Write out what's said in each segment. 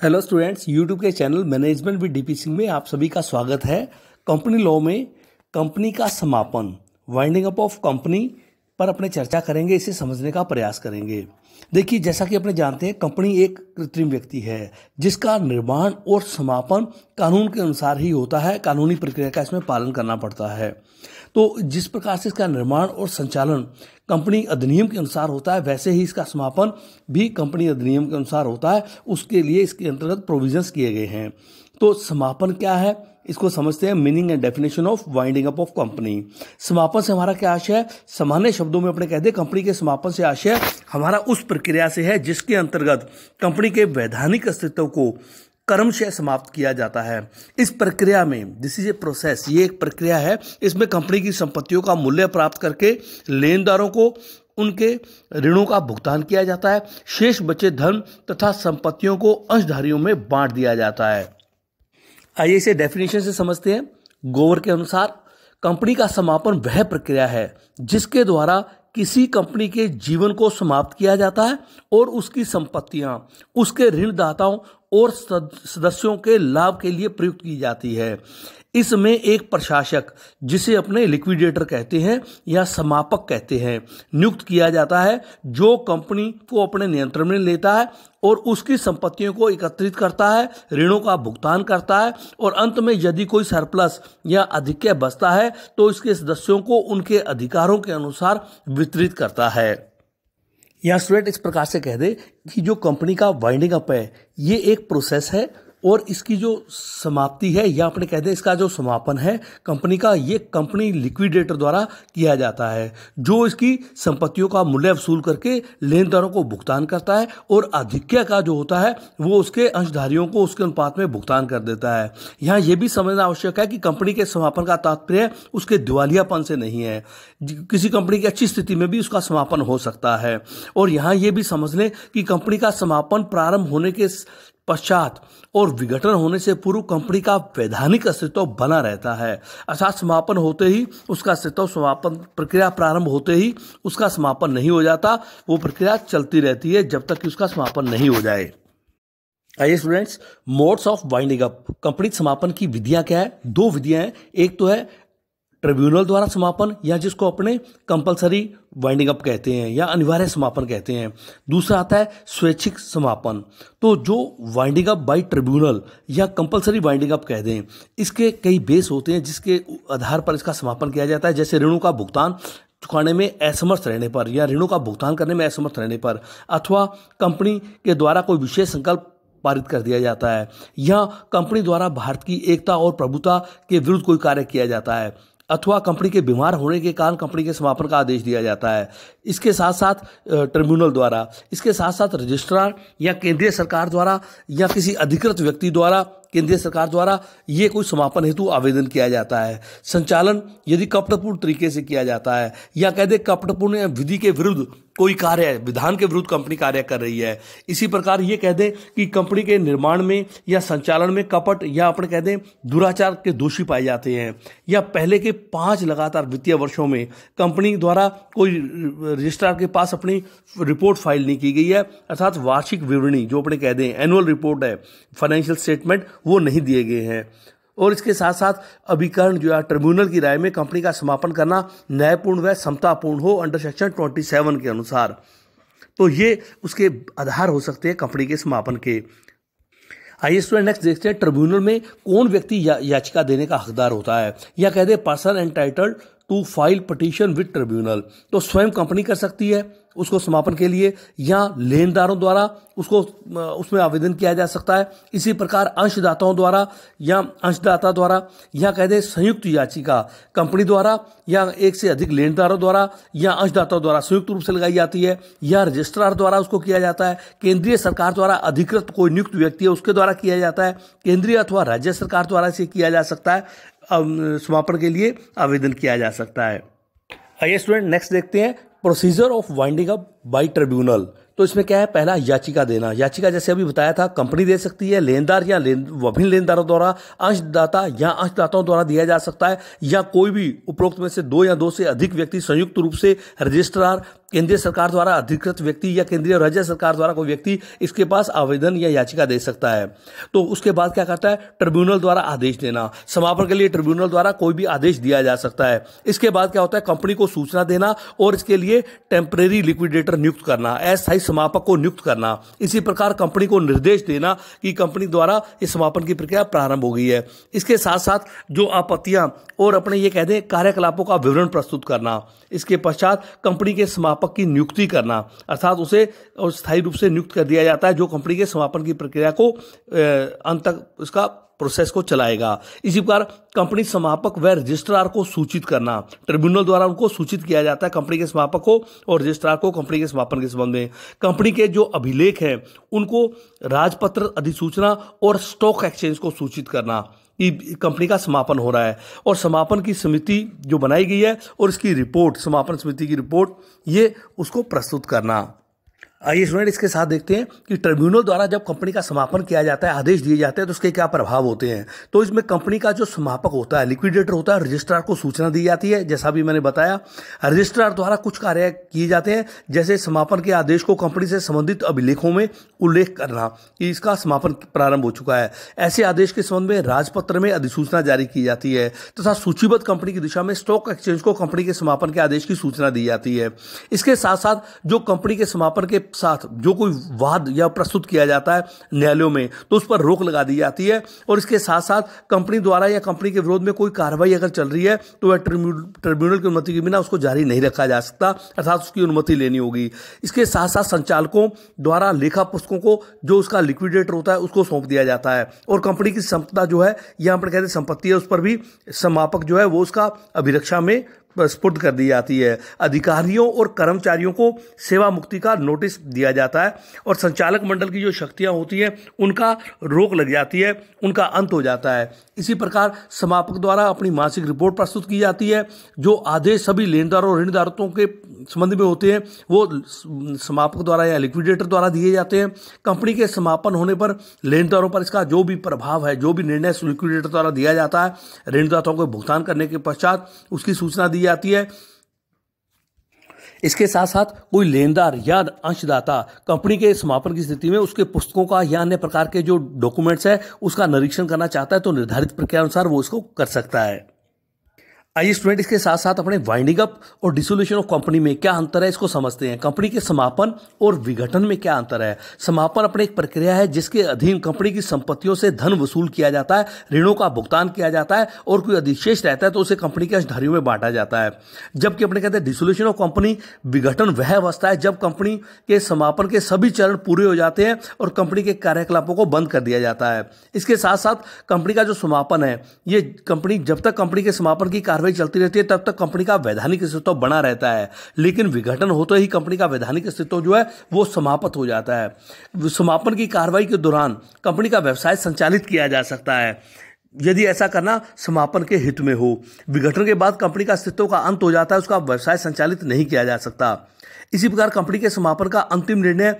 Hello students, YouTube के channel management with DP Singh में आप सभी का स्वागत है। कंपनी लॉ में कंपनी का समापन, वाइंडिंग अप ऑफ कंपनी पर अपने चर्चा करेंगे, इसे समझने का प्रयास करेंगे। देखिए, जैसा कि अपने जानते हैं, कंपनी एक कृत्रिम व्यक्ति है जिसका निर्माण और समापन कानून के अनुसार ही होता है। कानूनी प्रक्रिया का इसमें पालन करना पड़ता है। तो जिस प्रकार से इसका निर्माण और संचालन कंपनी अधिनियम के अनुसार होता है, वैसे ही इसका समापन भी कंपनी अधिनियम के अनुसार होता है। उसके लिए इसके अंतर्गत प्रोविजंस किए गए हैं। तो समापन क्या है, इसको समझते हैं। Meaning and definition of winding up of company. समापन से हमारा क्या आशय है? सामान्य शब्दों में अपने कहते हैं, कंपनी के समापन से आशय हमारा उस प्रक्रिया से है जिसके अंतर्गत कंपनी के वैधानिक अस्तित्व को कर्मशः समाप्त किया जाता है। इस प्रक्रिया में, दिस इज ए प्रोसेस, ये एक प्रक्रिया है। इसमें कंपनी की संपत्तियों का मूल्य प्राप्त करके लेनदारों को उनके ऋणों का भुगतान किया जाता है। शेष बचे धन तथा संपत्तियों को अंशधारियों में बांट दिया जाता है। आइए इसे डेफिनेशन से समझते हैं। गोवर के अनुसार कंपनी का समापन वह प्रक्रिया है जिसके द्वारा किसी कंपनी के जीवन को समाप्त किया जाता है और उसकी संपत्तियां उसके ऋणदाताओं और सदस्यों के लाभ के लिए प्रयुक्त की जाती है। इसमें एक प्रशासक, जिसे अपने लिक्विडेटर कहते हैं या समापक कहते हैं, नियुक्त किया जाता है, जो कंपनी को अपने नियंत्रण में लेता है और उसकी संपत्तियों को एकत्रित करता है, ऋणों का भुगतान करता है और अंत में यदि कोई सरप्लस या अधिक्य बचता है तो इसके सदस्यों को उनके अधिकारों के अनुसार वितरित करता है। यहाँ स्टूडेंट इस प्रकार से कह दे कि जो कंपनी का वाइंडिंग अप है, ये एक प्रोसेस है और इसकी जो समाप्ति है या अपने कहते हैं इसका जो समापन है कंपनी का, ये कंपनी लिक्विडेटर द्वारा किया जाता है, जो इसकी संपत्तियों का मूल्य वसूल करके लेनदारों को भुगतान करता है और अधिक्य का जो होता है वो उसके अंशधारियों को उसके अनुपात में भुगतान कर देता है। यहाँ ये भी समझना आवश्यक है कि कंपनी के समापन का तात्पर्य उसके दिवालियापन से नहीं है। किसी कंपनी की अच्छी स्थिति में भी उसका समापन हो सकता है। और यहाँ ये भी समझ लें कि कंपनी का समापन प्रारंभ होने के पश्चात और विघटन होने से पूर्व कंपनी का वैधानिक अस्तित्व बना रहता है। अर्थात समापन होते ही उसका अस्तित्व, समापन प्रक्रिया प्रारंभ होते ही उसका समापन नहीं हो जाता, वो प्रक्रिया चलती रहती है जब तक कि उसका समापन नहीं हो जाए। आइए students, modes of winding up, company समापन की विधियां क्या है? दो विधियां हैं। एक तो है ट्रिब्यूनल द्वारा समापन, या जिसको अपने कंपलसरी वाइंडिंग अप कहते हैं या अनिवार्य समापन कहते हैं। दूसरा आता है स्वैच्छिक समापन। तो जो वाइंडिंग अप बाय ट्रिब्यूनल या कंपलसरी वाइंडिंग अप कहते हैं, इसके कई बेस होते हैं जिसके आधार पर इसका समापन किया जाता है। जैसे ऋणों का भुगतान चुकाने में असमर्थ रहने पर या ऋणों का भुगतान करने में असमर्थ रहने पर, अथवा कंपनी के द्वारा कोई विशेष संकल्प पारित कर दिया जाता है, या कंपनी द्वारा भारत की एकता और प्रभुता के विरुद्ध कोई कार्य किया जाता है, अथवा कंपनी के बीमार होने के कारण कंपनी के समापन का आदेश दिया जाता है। इसके साथ साथ ट्रिब्यूनल द्वारा, इसके साथ साथ रजिस्ट्रार या केंद्रीय सरकार द्वारा या किसी अधिकृत व्यक्ति द्वारा, केंद्रीय सरकार द्वारा ये कोई समापन हेतु आवेदन किया जाता है। संचालन यदि कपटपूर्ण तरीके से किया जाता है या कह दे कपटपूर्ण विधि के विरुद्ध कोई कार्य, विधान के विरुद्ध कंपनी कार्य कर रही है। इसी प्रकार ये कह दें कि कंपनी के निर्माण में या संचालन में कपट या अपने कह दें दुराचार के दोषी पाए जाते हैं, या पहले के 5 लगातार वित्तीय वर्षों में कंपनी द्वारा कोई रजिस्ट्रार के पास अपनी रिपोर्ट फाइल नहीं की गई है, अर्थात वार्षिक विवरणी जो अपने कह दें एनुअल रिपोर्ट है, फाइनेंशियल स्टेटमेंट, वो नहीं दिए गए हैं। और इसके साथ साथ अभिकरण जो है ट्रिब्यूनल की राय में कंपनी का समापन करना न्यायपूर्ण व समतापूर्ण हो अंडर सेक्शन 27 के अनुसार। तो ये उसके आधार हो सकते हैं कंपनी के समापन के। आइए स्टूडेंट नेक्स्ट देखते हैं, ट्रिब्यूनल में कौन व्यक्ति याचिका देने का हकदार होता है, या कह दे person entitled to file petition with tribunal. तो स्वयं कंपनी कर सकती है उसको समापन के लिए, या लेनदारों द्वारा उसको उसमें आवेदन किया जा सकता है। इसी प्रकार अंशदाताओं द्वारा या अंशदाता द्वारा, या कह दे संयुक्त याचिका कंपनी द्वारा या एक से अधिक लेनदारों द्वारा या अंशदाताओं द्वारा संयुक्त रूप से लगाई जाती है, या रजिस्ट्रार द्वारा उसको किया जाता है। केंद्रीय सरकार द्वारा अधिकृत कोई नियुक्त व्यक्ति है उसके द्वारा किया जाता है। केंद्रीय अथवा राज्य सरकार द्वारा इसे किया जा सकता है, समापन के लिए आवेदन किया जा सकता है। आइए स्टूडेंट नेक्स्ट देखते हैं, procedure of winding up by tribunal. तो इसमें क्या है? पहला याचिका देना। याचिका जैसे अभी बताया था कंपनी दे सकती है, लेनदार या विभिन्न लेनदारों द्वारा, अंशदाता या अंशदाताओं द्वारा दिया जा सकता है, या कोई भी उपरोक्त में से 2 या 2 से अधिक व्यक्ति संयुक्त रूप से रजिस्ट्रार, केंद्रीय सरकार द्वारा अधिकृत व्यक्ति या केंद्रीय राज्य सरकार द्वारा कोई व्यक्ति इसके पास आवेदन या याचिका दे सकता है। तो उसके बाद क्या करता है, ट्रिब्यूनल द्वारा आदेश देना, समापन के लिए ट्रिब्यूनल द्वारा कोई भी आदेश दिया जा सकता है। इसके बाद क्या होता है, कंपनी को सूचना देना और इसके लिए टेम्परेरी लिक्विडेटर नियुक्त करना, अस्थायी समापक को नियुक्त करना। इसी प्रकार कंपनी को निर्देश देना कि कंपनी द्वारा इस समापन की प्रक्रिया प्रारंभ हो गई है। इसके साथ साथ जो आपत्तियां और अपने ये कह दें कार्यकलापों का विवरण प्रस्तुत करना। इसके पश्चात कंपनी के समापक की नियुक्ति करना, अर्थात उसे स्थायी रूप से नियुक्त कर दिया जाता है जो कंपनी के समापन की प्रक्रिया को अंत तक उसका प्रोसेस को चलाएगा। इसी प्रकार कंपनी समापक व रजिस्ट्रार को सूचित करना, ट्रिब्यूनल द्वारा उनको सूचित किया जाता है कंपनी के समापक को और रजिस्ट्रार को कंपनी के समापन के संबंध में। कंपनी के जो अभिलेख हैं उनको राजपत्र, अधिसूचना और स्टॉक एक्सचेंज को सूचित करना कि कंपनी का समापन हो रहा है, और समापन की समिति जो बनाई गई है और इसकी रिपोर्ट, समापन समिति की रिपोर्ट, ये उसको प्रस्तुत करना। आइए स्टूडेंट इसके साथ देखते हैं कि ट्रिब्यूनल द्वारा जब कंपनी का समापन किया जाता है, आदेश दिए जाते हैं, तो उसके क्या प्रभाव होते हैं। तो इसमें कंपनी का जो समापक होता है, लिक्विडेटर होता है, रजिस्ट्रार को सूचना दी जाती है, जैसा भी मैंने बताया। रजिस्ट्रार द्वारा कुछ कार्य किए जाते हैं, जैसे समापन के आदेश को कंपनी से संबंधित अभिलेखों में उल्लेख करना कि इसका समापन प्रारंभ हो चुका है। ऐसे आदेश के संबंध में राजपत्र में अधिसूचना जारी की जाती है तथा सूचीबद्ध कंपनी की दिशा में स्टॉक एक्सचेंज को कंपनी के समापन के आदेश की सूचना दी जाती है। इसके साथ साथ जो कंपनी के समापन के साथ जो कोई वाद या प्रस्तुत किया जाता है न्यायालयों में, तो उस पर रोक लगा दी जाती है। और इसके साथ साथ कंपनी द्वारा या कंपनी के विरोध में कोई कार्रवाई अगर चल रही है तो वह ट्रिब्यूनल की अनुमति के बिना उसको जारी नहीं रखा जा सकता, अर्थात उसकी अनुमति लेनी होगी। इसके साथ साथ संचालकों द्वारा लेखा पुस्तकों को जो उसका लिक्विडेटर होता है उसको सौंप दिया जाता है, और कंपनी की संपदा जो है यहाँ पर कहते हैं संपत्ति है, उस पर भी समापक जो है वो उसका अभिरक्षा में स्पुर्द कर दी जाती है। अधिकारियों और कर्मचारियों को सेवा मुक्ति का नोटिस दिया जाता है, और संचालक मंडल की जो शक्तियां होती हैं उनका रोक लग जाती है, उनका अंत हो जाता है। इसी प्रकार समापक द्वारा अपनी मासिक रिपोर्ट प्रस्तुत की जाती है। जो आदेश सभी लेनदारों और ऋणदारों के संबंध में होते हैं वो समापक द्वारा या लिक्विडेटर द्वारा दिए जाते हैं। कंपनी के समापन होने पर लेनदारों पर इसका जो भी प्रभाव है, जो भी निर्णय लिक्विडेटर द्वारा दिया जाता है, ऋणदाताओं को भुगतान करने के पश्चात उसकी सूचना दी जाती है। इसके साथ साथ कोई लेनदार या अंशदाता कंपनी के समापन की स्थिति में उसके पुस्तकों का या अन्य प्रकार के जो डॉक्यूमेंट्स है उसका निरीक्षण करना चाहता है तो निर्धारित प्रक्रिया अनुसार वो इसको कर सकता है। आइए स्टूडेंट इसके साथ साथ अपने वाइंडिंग अप और डिसोल्यूशन ऑफ कंपनी में क्या अंतर है इसको समझते हैं। कंपनी के समापन और विघटन में क्या अंतर है। समापन अपने एक प्रक्रिया है जिसके अधीन कंपनी की संपत्तियों से धन वसूल किया जाता है, ऋणों का भुगतान किया जाता है और कोई अधिशेष रहता है तो उसे कंपनी के अंशधारियों में बांटा जाता है। जबकि अपने कहते हैं डिसोल्यूशन ऑफ कंपनी, विघटन वह अवस्था है जब कंपनी के समापन के सभी चरण पूरे हो जाते हैं और कंपनी के कार्यकलापों को बंद कर दिया जाता है। इसके साथ साथ कंपनी का जो समापन है, ये कंपनी जब तक कंपनी के समापन की चलती रहती है तब तक कंपनी का वैधानिक अस्तित्व बना रहता है, लेकिन विघटन होते ही कंपनी का वैधानिक अस्तित्व जो है वो समाप्त हो जाता है। समापन की कार्रवाई के दौरान कंपनी का व्यवसाय संचालित किया जा सकता है यदि ऐसा करना समापन के हित में हो। विघटन के बाद कंपनी का अस्तित्व का अंत हो जाता है, उसका व्यवसाय संचालित नहीं किया जा सकता। इसी प्रकार कंपनी के समापन का अंतिम निर्णय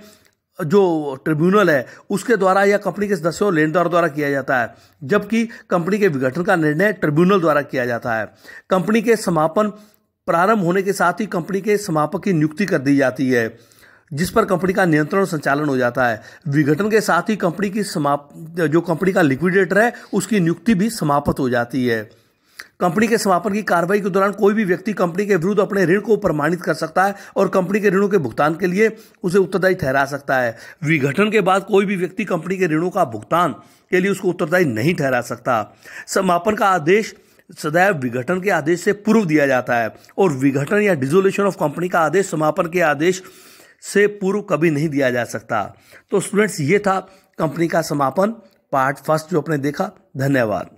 जो ट्रिब्यूनल है उसके द्वारा या कंपनी के सदस्यों लेनदार द्वारा किया जाता है, जबकि कंपनी के विघटन का निर्णय ट्रिब्यूनल द्वारा किया जाता है। कंपनी के समापन प्रारंभ होने के साथ ही कंपनी के समापक की नियुक्ति कर दी जाती है जिस पर कंपनी का नियंत्रण और संचालन हो जाता है। विघटन के साथ ही कंपनी की जो कंपनी का लिक्विडेटर है उसकी नियुक्ति भी समाप्त हो जाती है। कंपनी के समापन की कार्रवाई के दौरान कोई भी व्यक्ति कंपनी के विरुद्ध अपने ऋण को प्रमाणित कर सकता है और कंपनी के ऋणों के भुगतान के लिए उसे उत्तरदायी ठहरा सकता है। विघटन के बाद कोई भी व्यक्ति कंपनी के ऋणों का भुगतान के लिए उसको उत्तरदायी नहीं ठहरा सकता। समापन का आदेश सदैव विघटन के आदेश से पूर्व दिया जाता है और विघटन या डिसोल्यूशन ऑफ कंपनी का आदेश समापन के आदेश से पूर्व कभी नहीं दिया जा सकता। तो स्टूडेंट्स, ये था कंपनी का समापन पार्ट फर्स्ट जो आपने देखा। धन्यवाद।